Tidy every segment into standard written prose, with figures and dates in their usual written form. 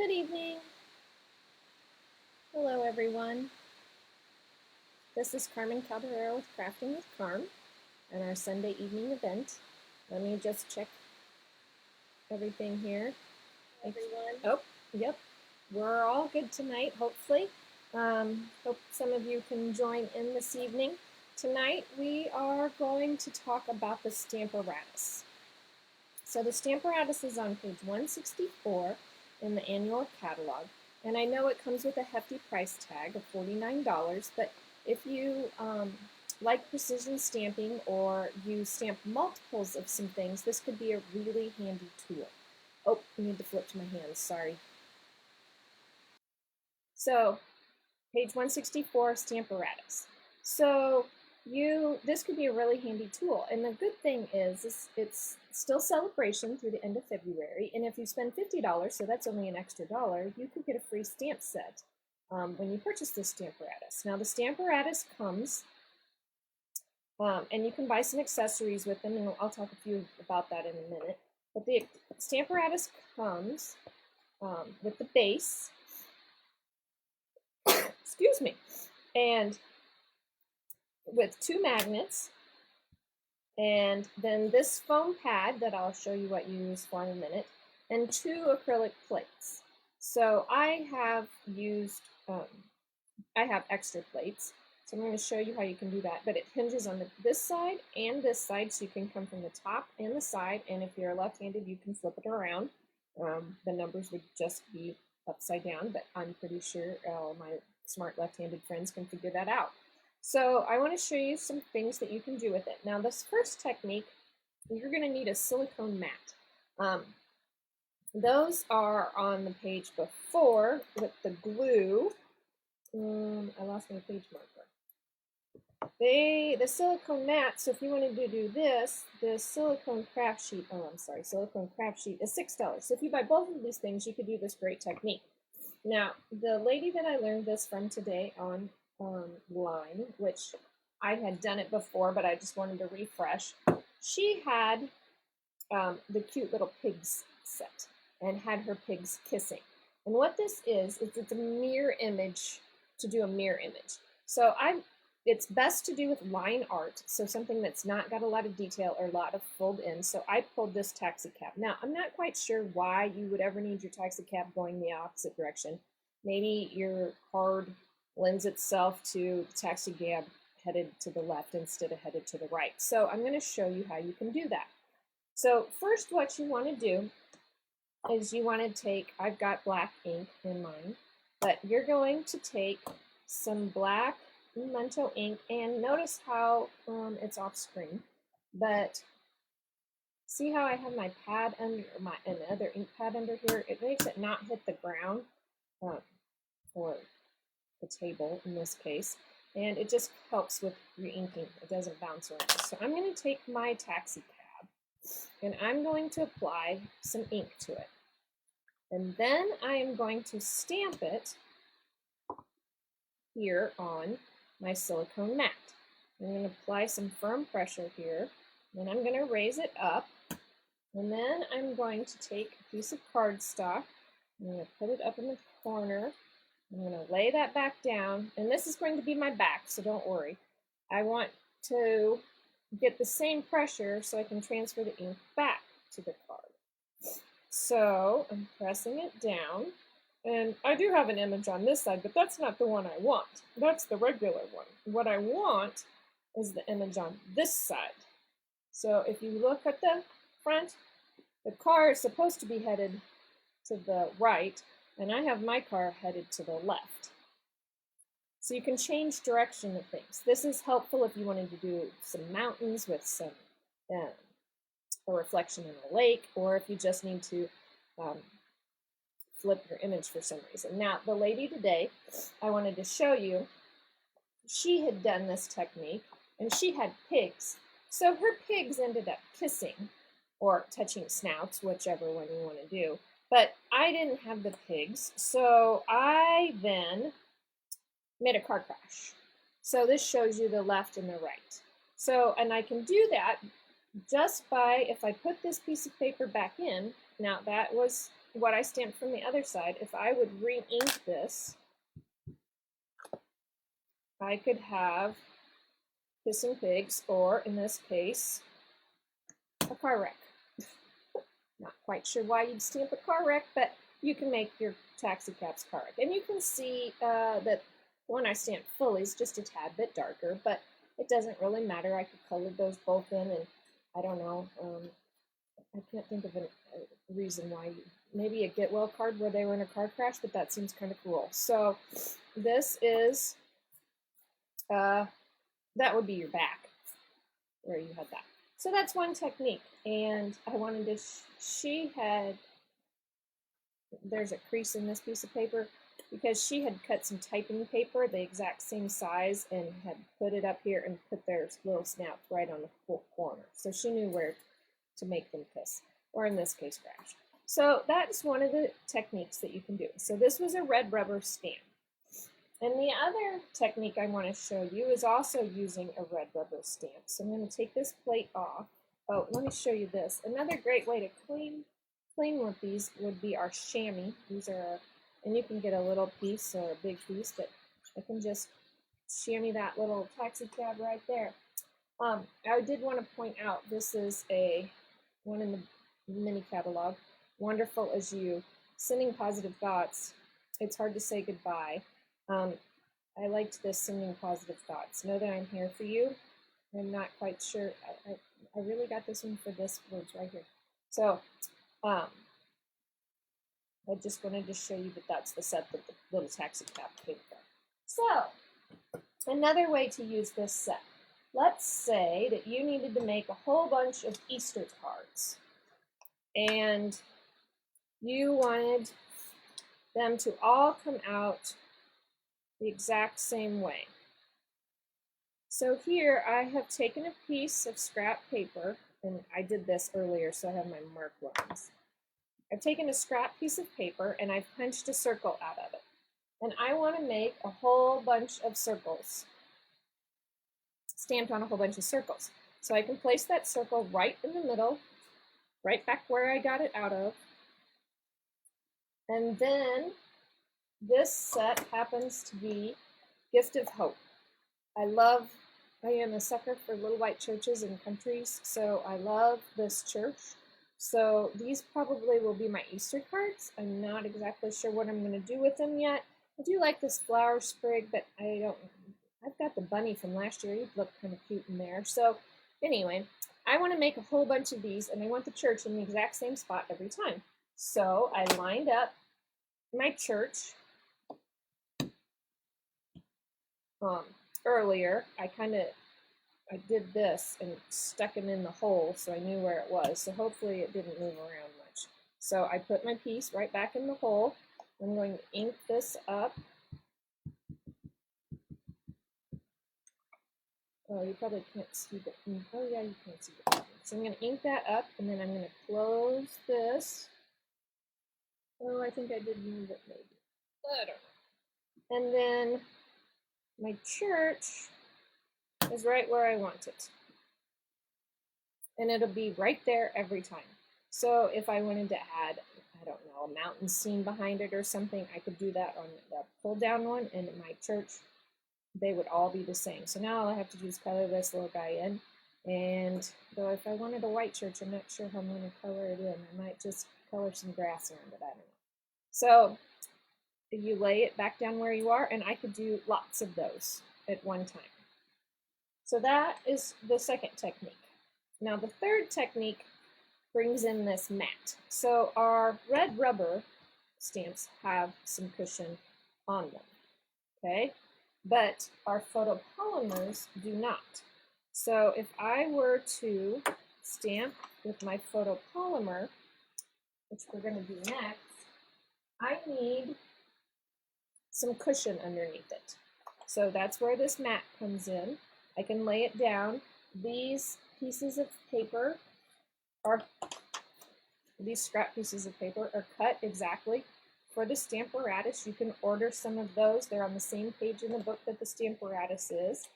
Good evening. Hello, everyone. This is Carmen Calderero with Crafting with Carm and our Sunday evening event. Let me just check everything here. Everyone. Oh, yep. We're all good tonight, hopefully. Hope some of you can join in this evening. Tonight we are going to talk about the Stamparatus. So the Stamparatus is on page 164 in the annual catalog. And I know it comes with a hefty price tag of $49, but if you like precision stamping or you stamp multiples of some things, this could be a really handy tool. Oh, I need to flip to my hands, sorry. So, page 164, Stamparatus. So, this could be a really handy tool, and the good thing is it's still celebration through the end of February, and if you spend $50, so that's only an extra $1, you could get a free stamp set when you purchase this Stamparatus. Now the Stamparatus comes, and you can buy some accessories with them, and I'll talk a few about that in a minute, but the Stamparatus comes with the base, excuse me, and with 2 magnets, and then this foam pad that I'll show you what you use for in a minute, and 2 acrylic plates. So I have used, I have extra plates, so I'm going to show you how you can do that, but it hinges on this side and this side, so you can come from the top and the side, and if you're left-handed, you can flip it around. The numbers would just be upside down, but I'm pretty sure my smart left-handed friends can figure that out. So I want to show you some things that you can do with it. Now this first technique, you're going to need a silicone mat. Those are on the page before with the glue. I lost my page marker. The silicone mat, so if you wanted to do this, the silicone craft sheet, silicone craft sheet is $6. So if you buy both of these things, you could do this great technique. Now, the lady that I learned this from today on line, which I had done it before, but I just wanted to refresh. She had the cute little pigs set and had her pigs kissing. And what this is it's a mirror image to do a mirror image. So it's best to do with line art, so something that's not got a lot of detail or a lot of fold in. So I pulled this taxi cab. Now, I'm not quite sure why you would ever need your taxi cab going the opposite direction. Maybe your card lends itself to the taxi cab headed to the left instead of headed to the right. So I'm going to show you how you can do that. So first what you want to do is you want to take, I've got black ink in mine, but you're going to take some black Memento ink, and notice how it's off screen, but see how I have my pad under, another ink pad under here? It makes it not hit the ground or the table in this case, and it just helps with re-inking. It doesn't bounce around. So I'm going to take my taxi cab and I'm going to apply some ink to it, and then I am going to stamp it here on my silicone mat. I'm going to apply some firm pressure here, then I'm going to raise it up, and then I'm going to take a piece of cardstock, I'm going to put it up in the corner, I'm going to lay that back down, and this is going to be my back, so don't worry. I want to get the same pressure so I can transfer the ink back to the card. So I'm pressing it down, and I do have an image on this side, but that's not the one I want. That's the regular one. What I want is the image on this side. So if you look at the front, the car is supposed to be headed to the right, and I have my car headed to the left. So you can change direction of things. This is helpful if you wanted to do some mountains with some a reflection in a lake, or if you just need to flip your image for some reason. Now, the lady today, I wanted to show you, she had done this technique, and she had pigs. So her pigs ended up kissing, or touching snouts, whichever one you want to do. But I didn't have the pigs, so I then made a car crash. So this shows you the left and the right. So, and I can do that just by, if I put this piece of paper back in, now that was what I stamped from the other side, if I would re-ink this, I could have Kissing Pigs, or in this case, a car wreck. Not quite sure why you'd stamp a car wreck, but you can make your taxi cab's car wreck. And you can see that the one I stamped fully is just a tad bit darker, but it doesn't really matter. I could color those both in, and I don't know. I can't think of a reason why. Maybe a get well card where they were in a car crash, but that seems kind of cool. So this is, that would be your back where you had that. So that's one technique. And I wanted to, there's a crease in this piece of paper because she had cut some typing paper the exact same size and had put it up here and put their little snouts right on the corner. So she knew where to make them kiss, or in this case, crash. So that's one of the techniques that you can do. So this was a red rubber stamp. And the other technique I want to show you is also using a red rubber stamp. So I'm going to take this plate off. Oh, let me show you this. Another great way to clean with these would be our chamois. These are, and you can get a little piece or a big piece, but I can just chamois that little taxi cab right there. I did want to point out, this is one in the mini catalog, Wonderful As You, Sending Positive Thoughts. It's hard to say goodbye. I liked this, Sending Positive Thoughts. Know that I'm here for you. I'm not quite sure. I really got this one for this words right here. So I just wanted to show you that that's the set that the little taxi cab came from. So another way to use this set. Let's say that you needed to make a whole bunch of Easter cards and you wanted them to all come out the exact same way. So here I have taken a piece of scrap paper, and I did this earlier so I have my mark lines. I've taken a scrap piece of paper and I've punched a circle out of it. And I want to make a whole bunch of circles, stamped on a whole bunch of circles. So I can place that circle right in the middle, right back where I got it out of. And then this set happens to be Gift of Hope. I am a sucker for little white churches and countries, so I love this church. So these probably will be my Easter cards. I'm not exactly sure what I'm going to do with them yet. I do like this flower sprig, but I've got the bunny from last year. He'd look kind of cute in there. So anyway, I want to make a whole bunch of these, and I want the church in the exact same spot every time. So I lined up my church. Earlier, I did this and stuck them in the hole so I knew where it was. So hopefully it didn't move around much. So I put my piece right back in the hole. I'm going to ink this up. Oh, you probably can't see the ink. Oh yeah, you can't see the ink. So I'm going to ink that up, and then I'm going to close this. Oh, I think I did move it maybe. I don't know. And then my church is right where I want it. And it'll be right there every time. So if I wanted to add, I don't know, a mountain scene behind it or something, I could do that on the pull down one, and in my church, they would all be the same. So now all I have to do is color this little guy in. And though if I wanted a white church, I'm not sure how I'm going to color it in. I might just color some grass around it, I don't know. So you lay it back down where you are, and I could do lots of those at one time. So that is the second technique. Now the third technique brings in this mat. So our red rubber stamps have some cushion on them, okay? But our photopolymers do not. So if I were to stamp with my photopolymer, which we're going to do next, I need some cushion underneath it. So that's where this mat comes in. I can lay it down. These pieces of paper these scrap pieces of paper are cut exactly for the Stamparatus. You can order some of those. They're on the same page in the book that the Stamparatus is.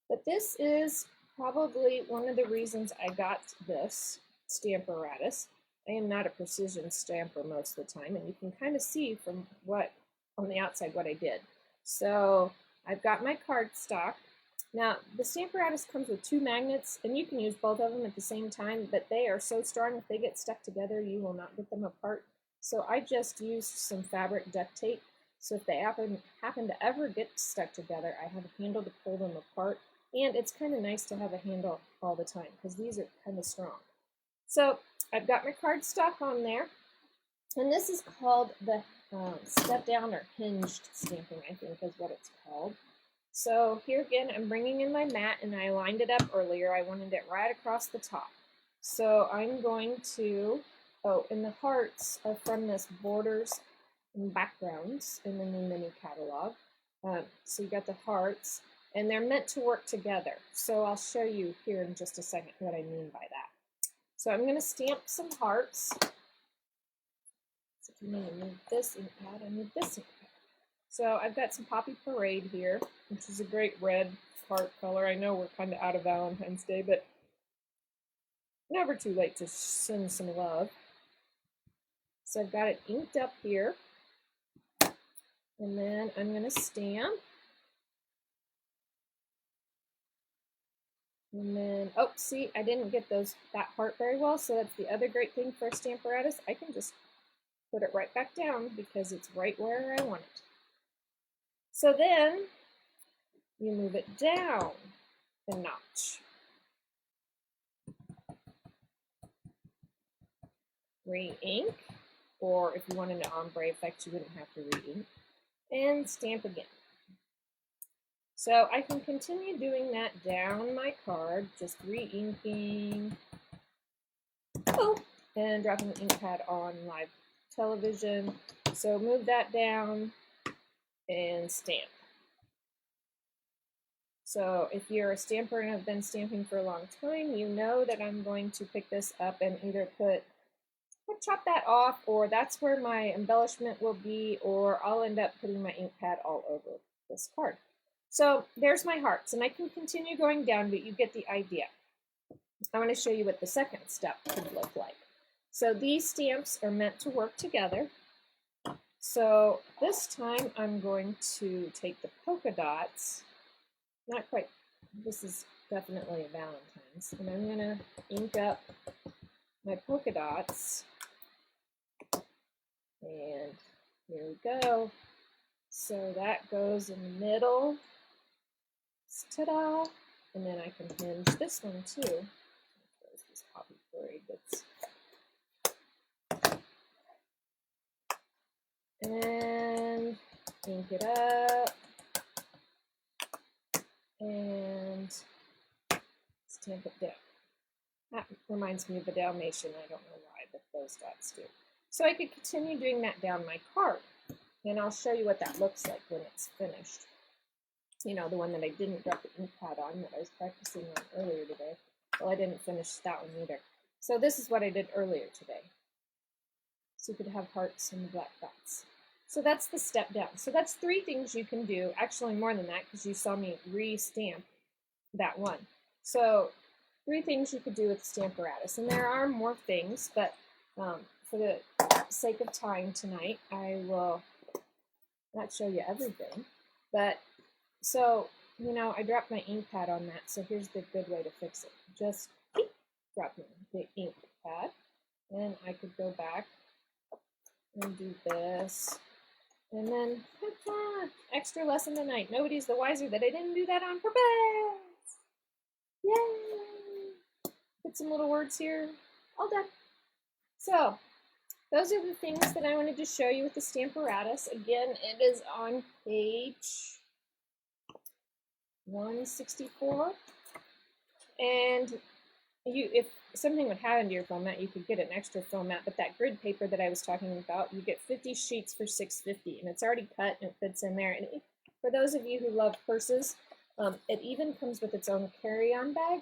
But this is probably one of the reasons I got this Stamparatus. I am not a precision stamper most of the time, and you can kind of see from what on the outside what I did. So I've got my cardstock. Now the Stamparatus comes with 2 magnets, and you can use both of them at the same time, but they are so strong if they get stuck together you will not get them apart. So I just used some fabric duct tape, so if they happen to ever get stuck together, I have a handle to pull them apart, and it's kind of nice to have a handle all the time because these are kind of strong. So I've got my cardstock on there, and this is called the step down or hinged stamping, I think is what it's called. So here again, I'm bringing in my mat, and I lined it up earlier. I wanted it right across the top. So I'm going to, and the hearts are from this Borders and Backgrounds in the new mini catalog. So you got the hearts, and they're meant to work together. So I'll show you here in just a second what I mean by that. So I'm going to stamp some hearts. So if you need to move this ink pad, I need this ink pad. So I've got some Poppy Parade here, which is a great red heart color. I know we're kind of out of Valentine's Day, but never too late to send some love. So I've got it inked up here, and then I'm going to stamp. And then, oh, see, I didn't get that heart very well, so that's the other great thing for a Stamparatus. I can just put it right back down because it's right where I want it. So then you move it down a notch. Re-ink, or if you wanted an ombre effect, you wouldn't have to re-ink, and stamp again. So I can continue doing that down my card, just re-inking, and dropping the ink pad on live television. So move that down and stamp. So if you're a stamper and have been stamping for a long time, you know that I'm going to pick this up and either chop that off, or that's where my embellishment will be, or I'll end up putting my ink pad all over this card. So there's my hearts, and I can continue going down, but you get the idea. I want to show you what the second step could look like. So these stamps are meant to work together. So this time I'm going to take the polka dots, not quite, this is definitely a Valentine's, and I'm going to ink up my polka dots, and here we go. So that goes in the middle, ta-da, and then I can hinge this one too. There's this Poppy Parade and ink it up, and stamp it down. That reminds me of a Dalmatian, I don't know why, but those dots do. So I could continue doing that down my card, and I'll show you what that looks like when it's finished. You know, the one that I didn't drop the ink pad on that I was practicing on earlier today. Well, I didn't finish that one either. So this is what I did earlier today. So you could have hearts and black dots. So that's the step down. So that's 3 things you can do, actually more than that because you saw me re-stamp that one. So 3 things you could do with the Stamparatus. And there are more things, but for the sake of time tonight, I will not show you everything. But so, you know, I dropped my ink pad on that, so here's the good way to fix it. Just drop in the ink pad, and I could go back and do this. And then, extra lesson tonight. Nobody's the wiser that I didn't do that on purpose. Yay! Put some little words here. All done. So, those are the things that I wanted to show you with the Stamparatus. Again, it is on page 164. And if something would happen to your foam mat, you could get an extra foam mat, but that grid paper that I was talking about, you get 50 sheets for $6.50, and it's already cut and it fits in there. And for those of you who love purses, it even comes with its own carry-on bag.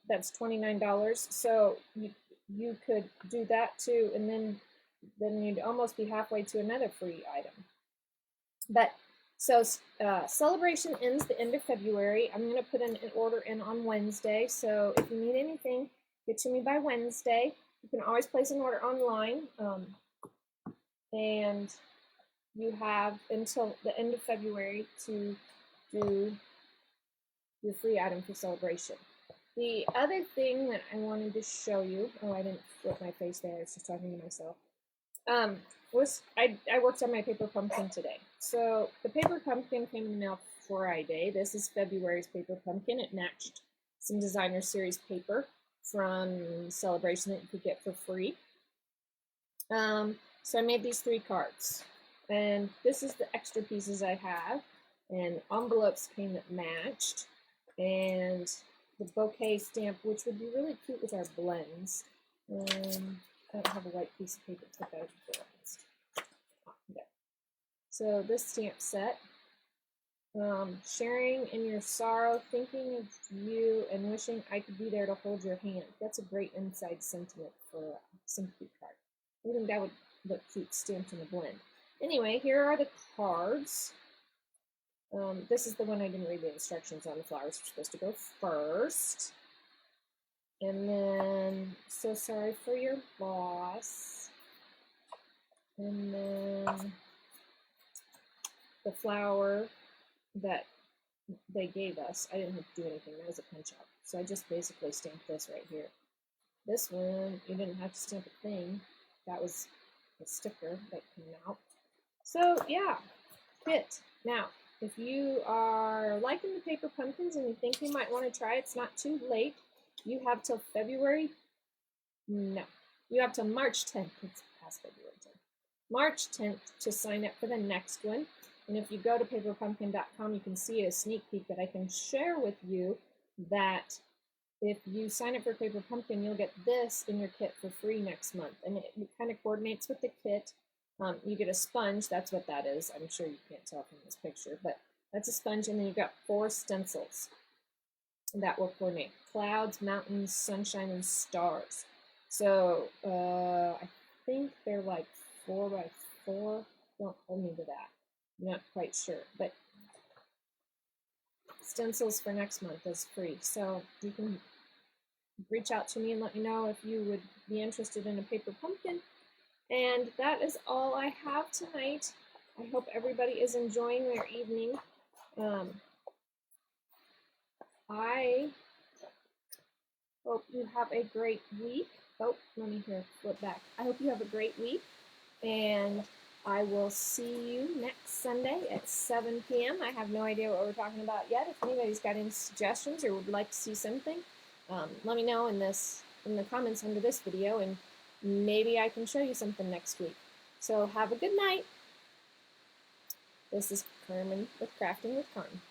That's $29, so you could do that too, and then you'd almost be halfway to another free item. But so celebration ends the end of February. I'm going to put an order in on Wednesday, so if you need anything, get to me by Wednesday. You can always place an order online, and you have until the end of February to do your free item for celebration. The other thing that I wanted to show you, oh, I didn't flip my face there, I was just talking to myself, I worked on my paper pumpkin today. So the paper pumpkin came in the mail Friday. This is February's paper pumpkin. It matched some designer series paper from Celebration that you could get for free. So I made these 3 cards. And this is the extra pieces I have. And envelopes came that matched. And the bouquet stamp, which would be really cute with our blends. I don't have a white piece of paper to put that before. So this stamp set, sharing in your sorrow, thinking of you, and wishing I could be there to hold your hand. That's a great inside sentiment for a sympathy card. I think that would look cute stamped in a blend. Anyway, here are the cards. This is the one I didn't read the instructions on. The flowers are supposed to go first. And then, so sorry for your loss. And then the flower that they gave us, I didn't have to do anything. That was a punch out. So I just basically stamped this right here. This one, you didn't have to stamp a thing. That was a sticker that came out. So yeah, kit. Now, if you are liking the paper pumpkins and you think you might want to try, it's not too late. You have till February. No, you have till March 10th. It's past February 10th. March 10th to sign up for the next one. And if you go to paperpumpkin.com, you can see a sneak peek that I can share with you that if you sign up for Paper Pumpkin, you'll get this in your kit for free next month. And it kind of coordinates with the kit. You get a sponge, that's what that is. I'm sure you can't tell from this picture, but that's a sponge, and then you've got 4 stencils that will coordinate clouds, mountains, sunshine, and stars. So I think they're like 4 by 4. Don't hold me to that. I'm not quite sure, but stencils for next month is free. So you can reach out to me and let me know if you would be interested in a paper pumpkin. And that is all I have tonight. I hope everybody is enjoying their evening. I hope you have a great week. Oh, let me flip back. I hope you have a great week, and I will see you next Sunday at 7 p.m. I have no idea what we're talking about yet. If anybody's got any suggestions or would like to see something, let me know in the comments under this video, and maybe I can show you something next week. So have a good night. This is Carmen with Crafting with Carmen.